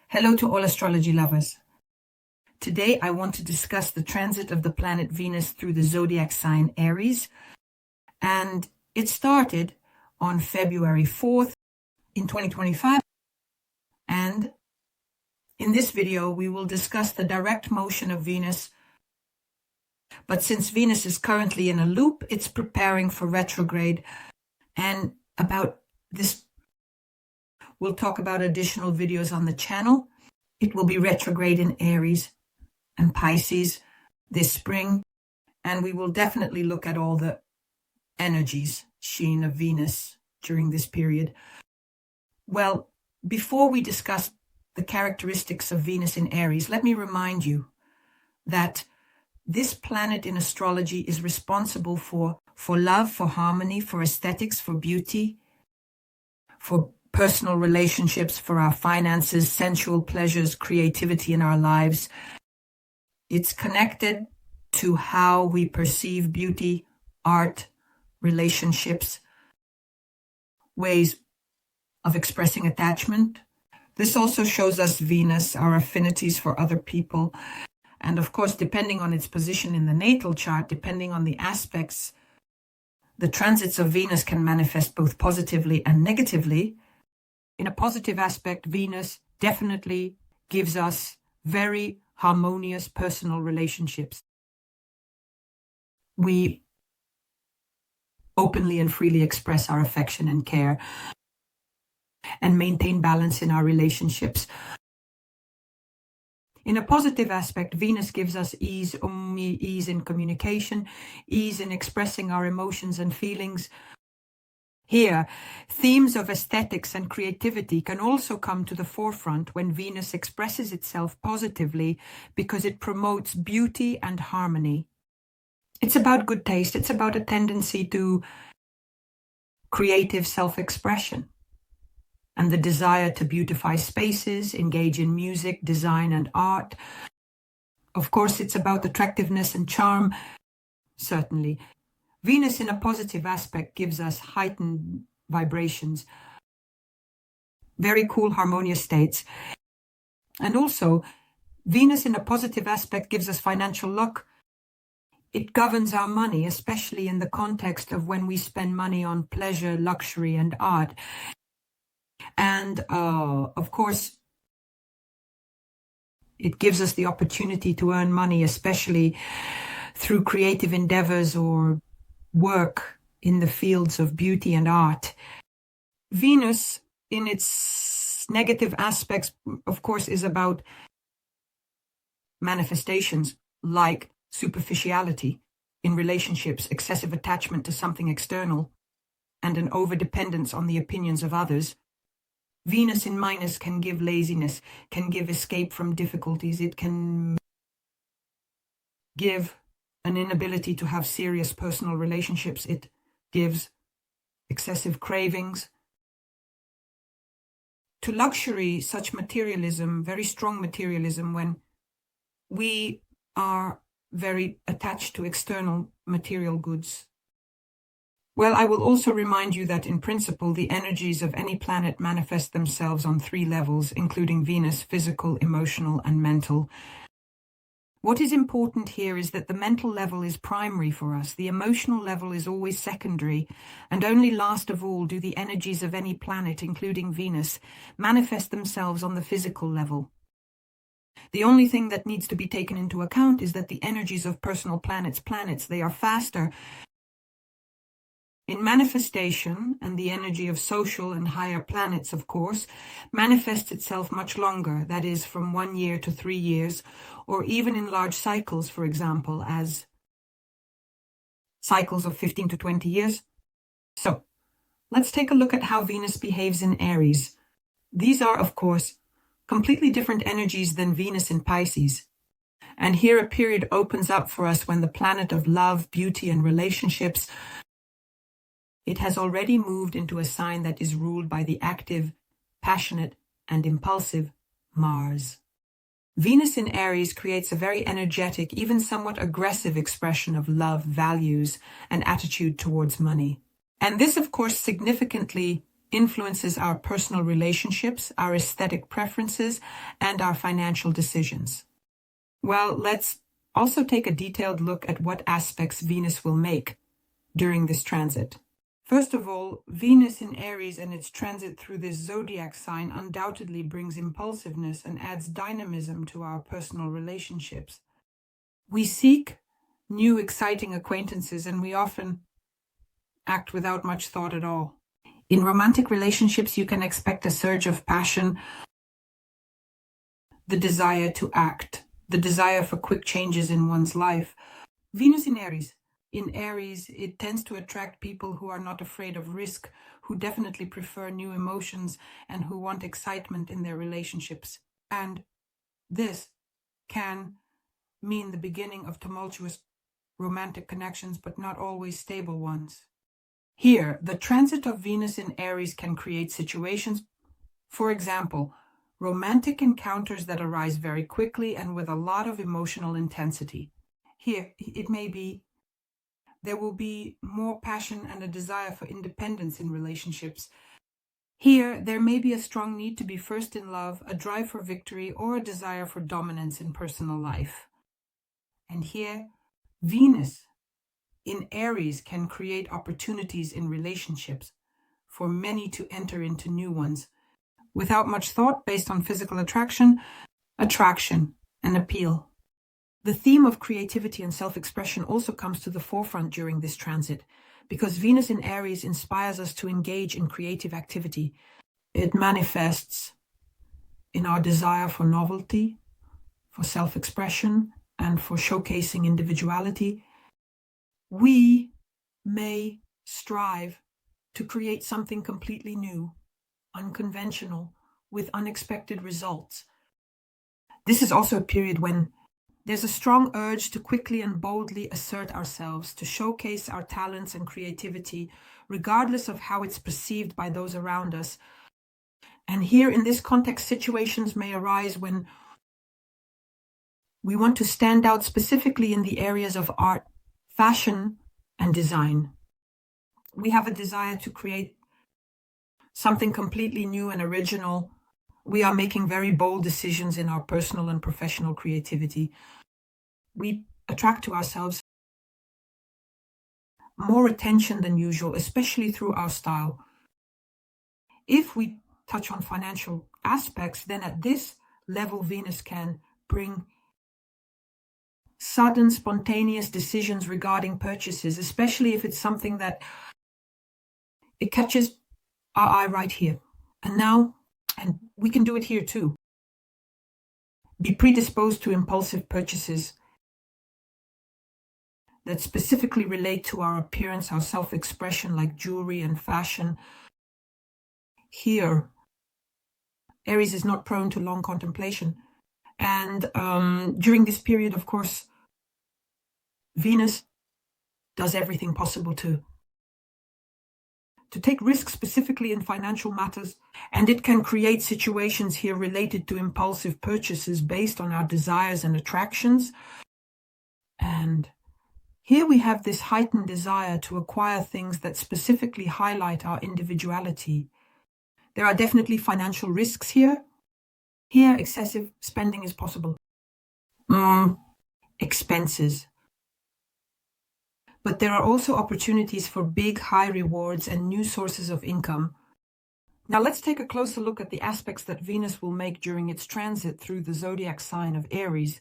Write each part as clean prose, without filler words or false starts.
Hello to all astrology lovers. Today I want to discuss the transit of the planet Venus through the zodiac sign Aries, and it started on February 4th in 2025, and in this video we will discuss the direct motion of Venus, but since Venus is currently in a loop, it's preparing for retrograde, and about this we'll talk about additional videos on the channel. It will be retrograde in Aries and Pisces this spring, and we will definitely look at all the energies sheen of Venus during this period. Well, before we discuss the characteristics of Venus in Aries, let me remind you that this planet in astrology is responsible for love, for harmony, for aesthetics, for beauty, for personal relationships, for our finances, sensual pleasures, creativity in our lives. It's connected to how we perceive beauty, art, relationships, ways of expressing attachment. This also shows us Venus, our affinities for other people. And of course, depending on its position in the natal chart, depending on the aspects, the transits of Venus can manifest both positively and negatively. In a positive aspect, Venus definitely gives us very harmonious personal relationships. We openly and freely express our affection and care and maintain balance in our relationships. In a positive aspect, Venus gives us ease in communication, ease in expressing our emotions and feelings. Here, themes of aesthetics and creativity can also come to the forefront when Venus expresses itself positively because it promotes beauty and harmony. It's about good taste. It's about a tendency to creative self-expression and the desire to beautify spaces, engage in music, design, and art. Of course, it's about attractiveness and charm, certainly. Venus in a positive aspect gives us heightened vibrations, very cool harmonious states. And also, Venus in a positive aspect gives us financial luck. It governs our money, especially in the context of when we spend money on pleasure, luxury, and art. And of course, it gives us the opportunity to earn money, especially through creative endeavors or work in the fields of beauty and art. Venus, in its negative aspects, of course, is about manifestations like superficiality in relationships, excessive attachment to something external, and an overdependence on the opinions of others. Venus in minus can give laziness, can give escape from difficulties. It can give an inability to have serious personal relationships. It gives excessive cravings. To luxury, such materialism, very strong materialism, when we are very attached to external material goods. Well, I will also remind you that in principle, the energies of any planet manifest themselves on 3 levels, including Venus, physical, emotional, and mental. What is important here is that the mental level is primary for us. The emotional level is always secondary, and only last of all do the energies of any planet, including Venus, manifest themselves on the physical level. The only thing that needs to be taken into account is that the energies of personal planets, they are faster in manifestation, and the energy of social and higher planets, of course, manifests itself much longer, that is, from 1 year to 3 years, or even in large cycles, for example, as cycles of 15 to 20 years. So, let's take a look at how Venus behaves in Aries. These are, of course, completely different energies than Venus in Pisces. And here a period opens up for us when the planet of love, beauty, and relationships, it has already moved into a sign that is ruled by the active, passionate, and impulsive Mars. Venus in Aries creates a very energetic, even somewhat aggressive expression of love, values, and attitude towards money. And this, of course, significantly influences our personal relationships, our aesthetic preferences, and our financial decisions. Well, let's also take a detailed look at what aspects Venus will make during this transit. First of all, Venus in Aries and its transit through this zodiac sign undoubtedly brings impulsiveness and adds dynamism to our personal relationships. We seek new, exciting acquaintances, and we often act without much thought at all. In romantic relationships, you can expect a surge of passion, the desire to act, the desire for quick changes in one's life. Venus in Aries. In Aries, it tends to attract people who are not afraid of risk, who definitely prefer new emotions, and who want excitement in their relationships. And this can mean the beginning of tumultuous romantic connections, but not always stable ones. Here, the transit of Venus in Aries can create situations, for example, romantic encounters that arise very quickly and with a lot of emotional intensity. Here, it may be there will be more passion and a desire for independence in relationships. Here, there may be a strong need to be first in love, a drive for victory, or a desire for dominance in personal life. And here, Venus in Aries can create opportunities in relationships for many to enter into new ones without much thought, based on physical attraction, and appeal. The theme of creativity and self-expression also comes to the forefront during this transit, because Venus in Aries inspires us to engage in creative activity. It manifests in our desire for novelty, for self-expression, and for showcasing individuality. We may strive to create something completely new, unconventional, with unexpected results. This is also a period when there's a strong urge to quickly and boldly assert ourselves, to showcase our talents and creativity, regardless of how it's perceived by those around us. And here in this context, situations may arise when we want to stand out specifically in the areas of art, fashion, and design. We have a desire to create something completely new and original. We are making very bold decisions in our personal and professional creativity. We attract to ourselves more attention than usual, especially through our style. If we touch on financial aspects, then at this level, Venus can bring sudden, spontaneous decisions regarding purchases, especially if it's something that it catches our eye right here. And we can do it here too. Be predisposed to impulsive purchases that specifically relate to our appearance, our self-expression, like jewelry and fashion. Here, Aries is not prone to long contemplation. And during this period, of course, Venus does everything possible to take risks, specifically in financial matters, and it can create situations here related to impulsive purchases based on our desires and attractions. And here we have this heightened desire to acquire things that specifically highlight our individuality. There are definitely financial risks here. Here, excessive spending is possible. Expenses. But there are also opportunities for big, high rewards and new sources of income. Now let's take a closer look at the aspects that Venus will make during its transit through the zodiac sign of Aries.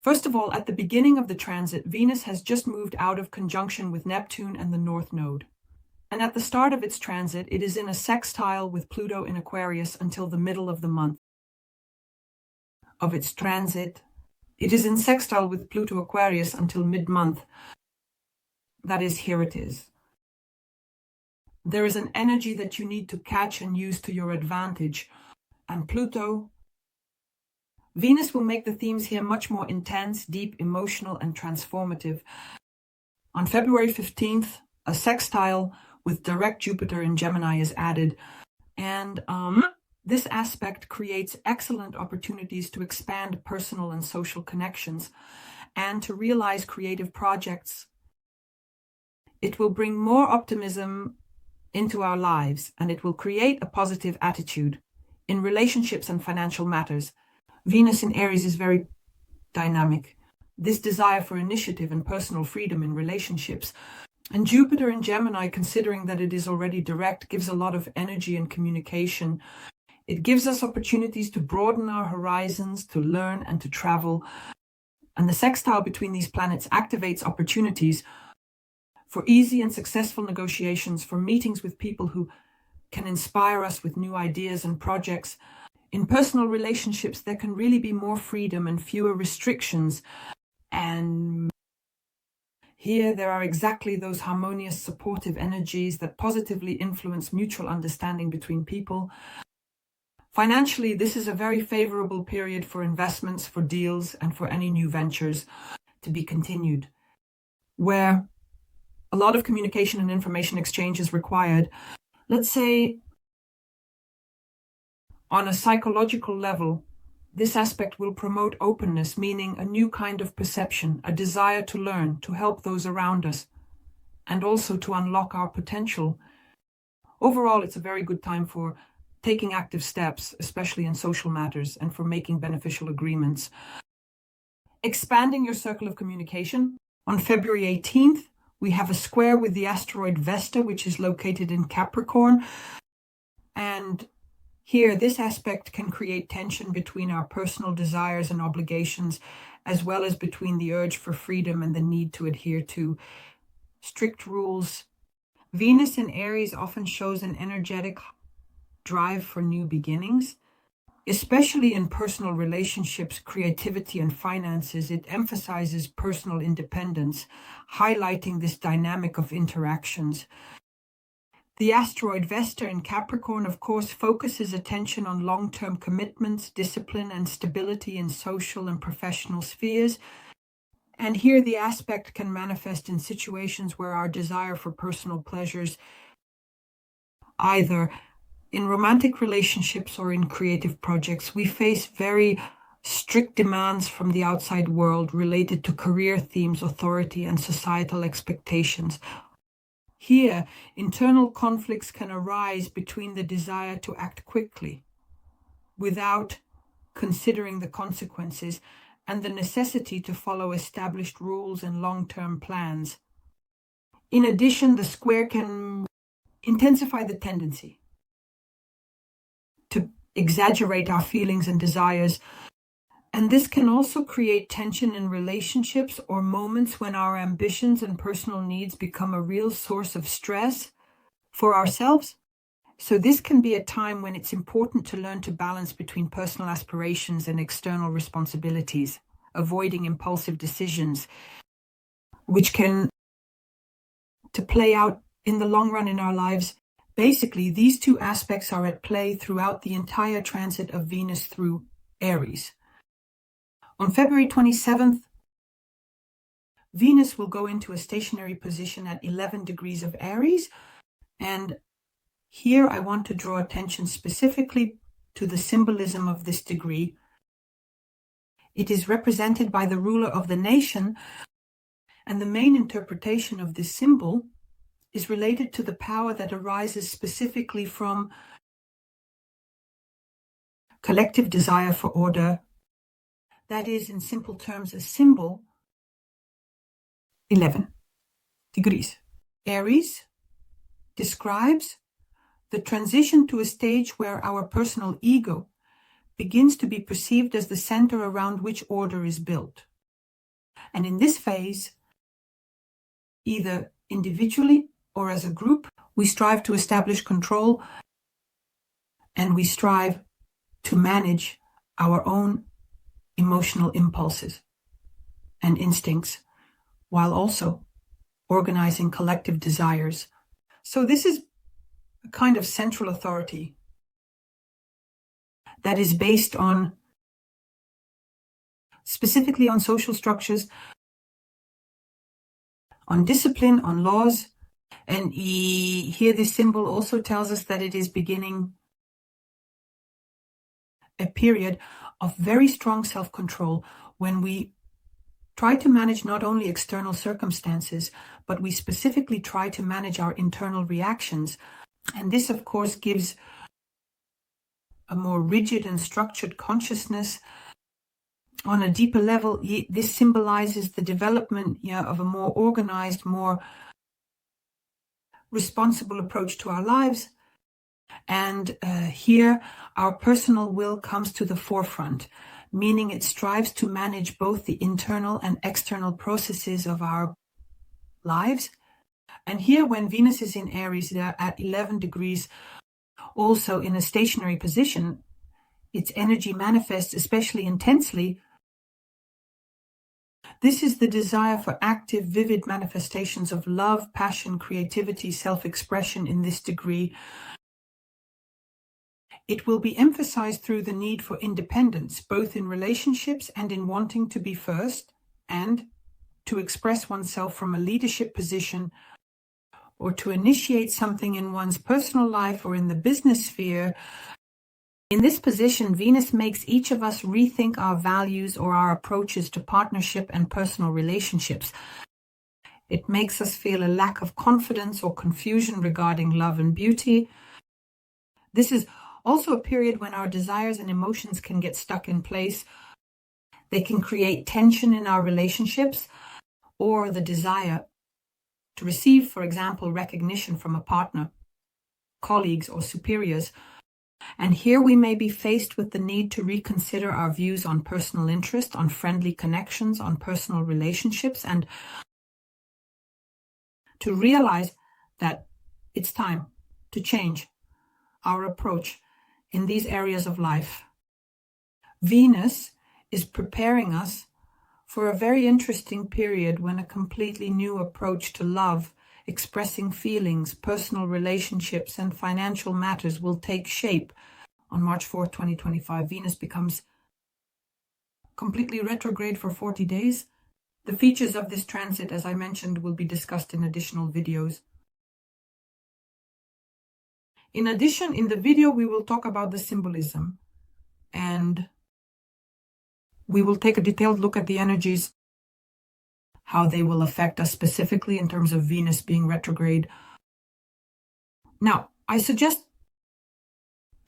First of all, at the beginning of the transit, Venus has just moved out of conjunction with Neptune and the North Node. And at the start of its transit, it is in a sextile with Pluto in Aquarius until the middle of the month of its transit. It is in sextile with Pluto Aquarius until mid-month. That is, here it is. There is an energy that you need to catch and use to your advantage. And Venus will make the themes here much more intense, deep, emotional, and transformative. On February 15th, a sextile with direct Jupiter in Gemini is added. And this aspect creates excellent opportunities to expand personal and social connections and to realize creative projects. It will bring more optimism into our lives, and it will create a positive attitude in relationships and financial matters. Venus in Aries is very dynamic. This desire for initiative and personal freedom in relationships. And Jupiter in Gemini, considering that it is already direct, gives a lot of energy and communication. It gives us opportunities to broaden our horizons, to learn and to travel. And the sextile between these planets activates opportunities for easy and successful negotiations, for meetings with people who can inspire us with new ideas and projects. In personal relationships, there can really be more freedom and fewer restrictions. And here there are exactly those harmonious, supportive energies that positively influence mutual understanding between people. Financially, this is a very favorable period for investments, for deals, and for any new ventures to be continued, where a lot of communication and information exchange is required. Let's say on a psychological level, this aspect will promote openness, meaning a new kind of perception, a desire to learn, to help those around us, and also to unlock our potential. Overall, it's a very good time for taking active steps, especially in social matters, and for making beneficial agreements. Expanding your circle of communication. On February 18th, we have a square with the asteroid Vesta, which is located in Capricorn. And here, this aspect can create tension between our personal desires and obligations, as well as between the urge for freedom and the need to adhere to strict rules. Venus in Aries often shows an energetic drive for new beginnings, especially in personal relationships, creativity, and finances. It emphasizes personal independence, highlighting this dynamic of interactions. The asteroid Vesta in Capricorn, of course, focuses attention on long-term commitments, discipline, and stability in social and professional spheres. And here the aspect can manifest in situations where our desire for personal pleasures, either in romantic relationships or in creative projects, we face very strict demands from the outside world related to career themes, authority, and societal expectations. Here, internal conflicts can arise between the desire to act quickly without considering the consequences and the necessity to follow established rules and long-term plans. In addition, the square can intensify the tendency to exaggerate our feelings and desires. And this can also create tension in relationships or moments when our ambitions and personal needs become a real source of stress for ourselves. So this can be a time when it's important to learn to balance between personal aspirations and external responsibilities, avoiding impulsive decisions, which can to play out in the long run in our lives. Basically, these two aspects are at play throughout the entire transit of Venus through Aries. On February 27th, Venus will go into a stationary position at 11 degrees of Aries. And here I want to draw attention specifically to the symbolism of this degree. It is represented by the ruler of the nation, and the main interpretation of this symbol is related to the power that arises specifically from collective desire for order. That is, in simple terms, a symbol, 11 degrees. Aries describes the transition to a stage where our personal ego begins to be perceived as the center around which order is built. And in this phase, either individually or as a group, we strive to establish control and we strive to manage our own emotional impulses and instincts while also organizing collective desires. So this is a kind of central authority that is based on, specifically on social structures, on discipline, on laws. And here this symbol also tells us that it is beginning a period of very strong self-control when we try to manage not only external circumstances, but we specifically try to manage our internal reactions And this, of course, gives a more rigid and structured consciousness. On a deeper level, this symbolizes the development of a more organized, more responsible approach to our lives. And here, our personal will comes to the forefront, meaning it strives to manage both the internal and external processes of our lives. And here, when Venus is in Aries, they're at 11 degrees, also in a stationary position, its energy manifests especially intensely. This is the desire for active, vivid manifestations of love, passion, creativity, self-expression in this degree. It will be emphasized through the need for independence, both in relationships and in wanting to be first, and to express oneself from a leadership position, or to initiate something in one's personal life or in the business sphere. In this position, Venus makes each of us rethink our values or our approaches to partnership and personal relationships. It makes us feel a lack of confidence or confusion regarding love and beauty. This is also a period when our desires and emotions can get stuck in place. They can create tension in our relationships, or the desire to receive, for example, recognition from a partner, colleagues, or superiors. And here we may be faced with the need to reconsider our views on personal interest, on friendly connections, on personal relationships, and to realize that it's time to change our approach in these areas of life. Venus is preparing us for a very interesting period when a completely new approach to love, expressing feelings, personal relationships, and financial matters will take shape. On March 4th, 2025, Venus becomes completely retrograde for 40 days. The features of this transit, as I mentioned, will be discussed in additional videos. In addition, in the video, we will talk about the symbolism, and we will take a detailed look at the energies, how they will affect us specifically in terms of Venus being retrograde. Now, I suggest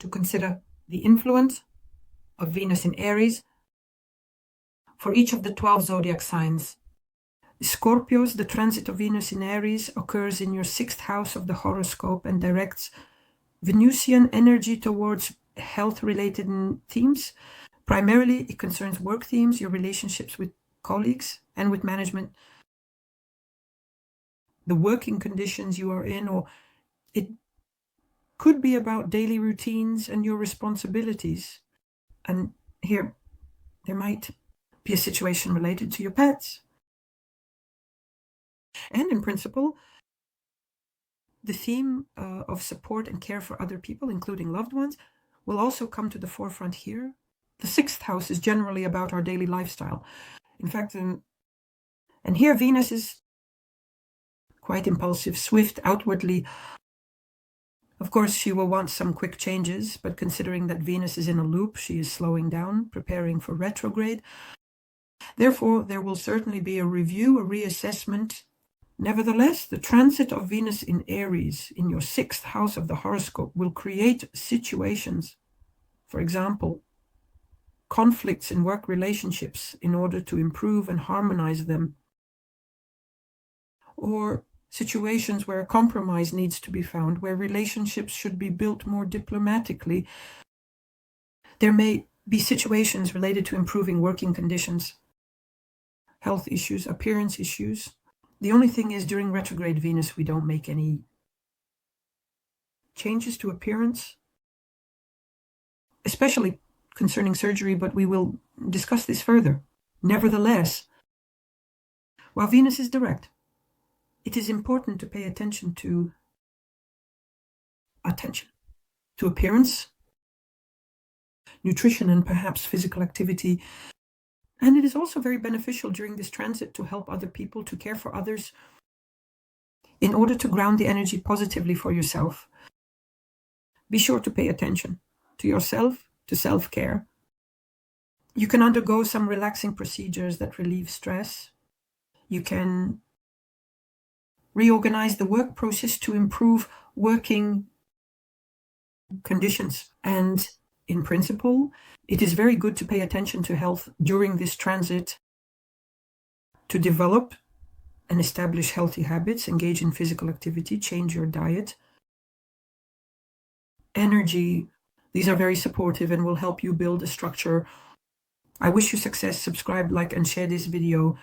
to consider the influence of Venus in Aries for each of the 12 zodiac signs. Scorpios, the transit of Venus in Aries occurs in your 6th house of the horoscope and directs Venusian energy towards health-related themes. Primarily, it concerns work themes, your relationships with colleagues and with management, the working conditions you are in, or it could be about daily routines and your responsibilities. And here, there might be a situation related to your pets. And in principle, the theme of support and care for other people, including loved ones, will also come to the forefront here. The 6th house is generally about our daily lifestyle. In fact, and here Venus is quite impulsive, swift, outwardly. Of course, she will want some quick changes, but considering that Venus is in a loop, she is slowing down, preparing for retrograde. Therefore, there will certainly be a review, a reassessment. Nevertheless, the transit of Venus in Aries, in your 6th house of the horoscope, will create situations, for example, conflicts in work relationships in order to improve and harmonize them, or situations where a compromise needs to be found, where relationships should be built more diplomatically. There may be situations related to improving working conditions, health issues, appearance issues. The only thing is, during retrograde Venus, we don't make any changes to appearance, especially concerning surgery, but we will discuss this further. Nevertheless, while Venus is direct, it is important to pay attention to appearance, nutrition, and perhaps physical activity. And it is also very beneficial during this transit to help other people, to care for others, in order to ground the energy positively for yourself. Be sure to pay attention to yourself, to self-care. You can undergo some relaxing procedures that relieve stress. You can reorganize the work process to improve working conditions. And in principle, it is very good to pay attention to health during this transit, to develop and establish healthy habits, engage in physical activity, change your diet. Energy, these are very supportive and will help you build a structure. I wish you success. Subscribe, like, and share this video.